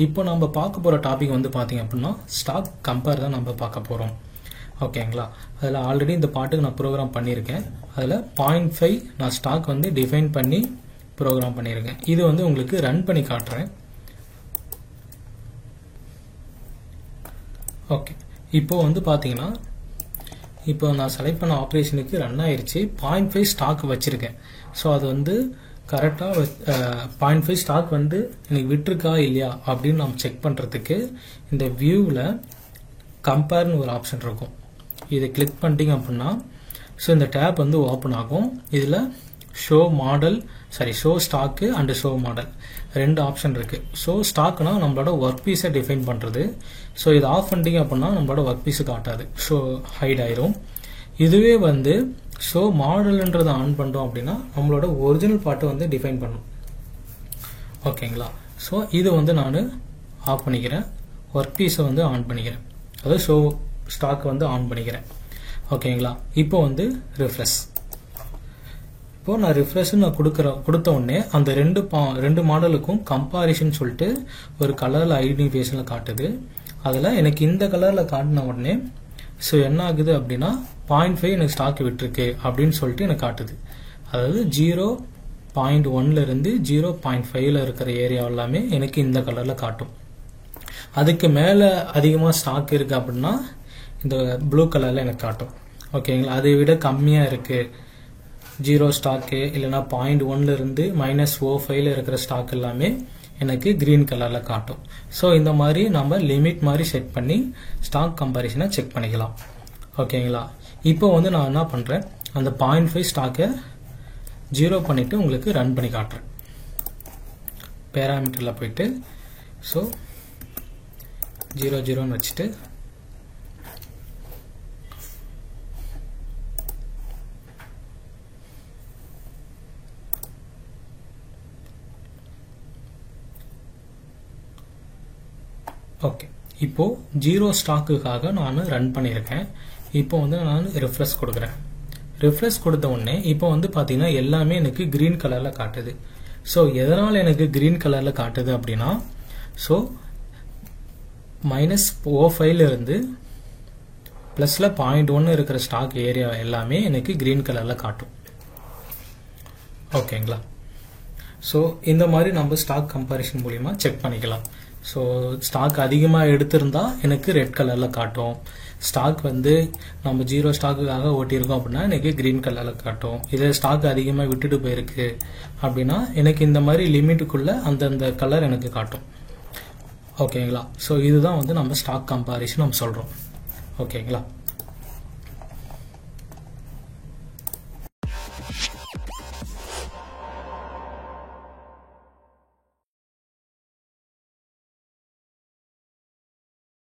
இப்போ நம்ம பார்க்க போகிற டாபிக் வந்து பார்த்தீங்க அப்படின்னா ஸ்டாக் கம்பேர் தான் நம்ம பார்க்க போகிறோம். ஓகேங்களா? அதில் ஆல்ரெடி இந்த பாட்டுக்கு நான் ப்ரோக்ராம் பண்ணியிருக்கேன். அதில் 0.5 நான் ஸ்டாக் வந்து டிஃபைன் பண்ணி ப்ரோக்ராம் பண்ணியிருக்கேன். இது வந்து உங்களுக்கு ரன் பண்ணி காட்டுறேன். ஓகே, இப்போ வந்து பார்த்தீங்கன்னா இப்போ நான் செலக்ட் பண்ண ஆப்ரேஷனுக்கு ரன் ஆயிடுச்சு. 0.5 ஸ்டாக் வச்சுருக்கேன். ஸோ அது வந்து கரெக்டாக 0.5 ஸ்டாக் வந்து எனக்கு விட்டுருக்கா இல்லையா அப்படின்னு நம்ம செக் பண்ணுறதுக்கு இந்த வியூவில் கம்பேர்னு ஒரு ஆப்ஷன் இருக்கும். இதை கிளிக் பண்ணிட்டீங்க அப்படின்னா ஸோ இந்த டேப் வந்து ஓப்பன் ஆகும். இதில் show stock and show model ரெண்டு ஆப்ஷன் இருக்குது. ஷோ ஸ்டாக்னா நம்மளோட ஒர்க் பீஸை டிஃபைன் பண்ணுறது. ஸோ இதை ஆஃப் பண்ணிட்டீங்க அப்படின்னா நம்மளோட ஒர்க் பீஸு காட்டாது, ஷோ ஹைட் ஆயிரும். இதுவே வந்து ஷோ மாடல்ன்றதை ஆன் பண்ணிட்டோம் அப்படின்னா நம்மளோட ஒரிஜினல் பார்ட்டை வந்து டிஃபைன் பண்ணும். ஓகேங்களா? ஸோ இது வந்து நான் ஆஃப் பண்ணிக்கிறேன், ஒர்க் பீஸை வந்து ஆன் பண்ணிக்கிறேன், அதாவது ஷோ ஸ்டாக் வந்து ஆன் பண்ணிக்கிறேன். ஓகேங்களா? இப்போ வந்து ரிஃப்ரெஷ். இப்போ நான் ரிஃப்ரெஷ் நான் கொடுத்த உடனே அந்த ரெண்டு மாடலுக்கும் கம்பாரிஷன் சொல்லிட்டு ஒரு கலரில் ஐடென்டிஃபிகேஷனில் காட்டுது. அதில் எனக்கு இந்த கலரில் காட்டின உடனே ஸோ என்ன ஆகுது அப்படின்னா 0.5 எனக்கு ஸ்டாக் விட்டுருக்கு அப்படின்னு சொல்லிட்டு எனக்கு காட்டுது. அதாவது 0.1 இருந்து 0.5 இருக்கிற ஏரியா எல்லாமே எனக்கு இந்த கலரில் காட்டும். அதுக்கு மேலே அதிகமாக ஸ்டாக் இருக்குது அப்படின்னா இந்த ப்ளூ கலரில் எனக்கு காட்டும். ஓகேங்களா? அதை விட கம்மியாக இருக்குது 0 ஸ்டாக்கு இல்லைனா 0.1 இருந்து -0.5 இருக்கிற ஸ்டாக் எல்லாமே எனக்கு கிரீன் கலரில் காட்டும். ஸோ இந்த மாதிரி நம்ம லிமிட் மாதிரி செட் பண்ணி ஸ்டாக் கம்பேரிசனை செக் பண்ணிக்கலாம். ஓகேங்களா? இப்போ வந்து நான் என்ன பண்ணுறேன், அந்த 0.5 ஸ்டாக்கை 0 பண்ணிவிட்டு உங்களுக்கு ரன் பண்ணி காட்டுறேன். பேராமீட்டரில் போயிட்டு ஸோ 0 வச்சுட்டு ஓகே, இப்போ 0 ஸ்டாக்குக்காக நான் ரன் பண்ணியிருக்கேன். இப்போ வந்து நான் ரிஃப்ரெஷ் கொடுக்குறேன். ரிஃப்ரெஷ் கொடுத்த உடனே இப்போ வந்து பார்த்தீங்கன்னா எல்லாமே எனக்கு கிரீன் கலரில் காட்டுது. ஸோ எதனால் எனக்கு கிரீன் கலரில் காட்டுது அப்படின்னா ஸோ -0.5 இருந்து ப்ளஸில் 0.1 இருக்கிற ஸ்டாக் ஏரியா எல்லாமே எனக்கு கிரீன் கலரில் காட்டும். ஓகேங்களா? ஸோ இந்த மாதிரி நம்ம ஸ்டாக் கம்பேரிஷன் மூலிமா செக் பண்ணிக்கலாம். ஸோ ஸ்டாக் அதிகமாக எடுத்திருந்தா எனக்கு ரெட் கலரில் காட்டும். ஸ்டாக் வந்து நம்ம 0 ஸ்டாக்குக்காக ஓட்டியிருக்கோம் அப்படின்னா எனக்கு கிரீன் கலரில் காட்டும். இதே ஸ்டாக் அதிகமாக விட்டுட்டு போயிருக்கு அப்படின்னா எனக்கு இந்த மாதிரி லிமிட்டுக்குள்ளே அந்தந்த கலர் எனக்கு காட்டும். ஓகேங்களா? ஸோ இதுதான் வந்து நம்ம ஸ்டாக் கம்பேரிஷன் நம்ம சொல்கிறோம். ஓகேங்களா?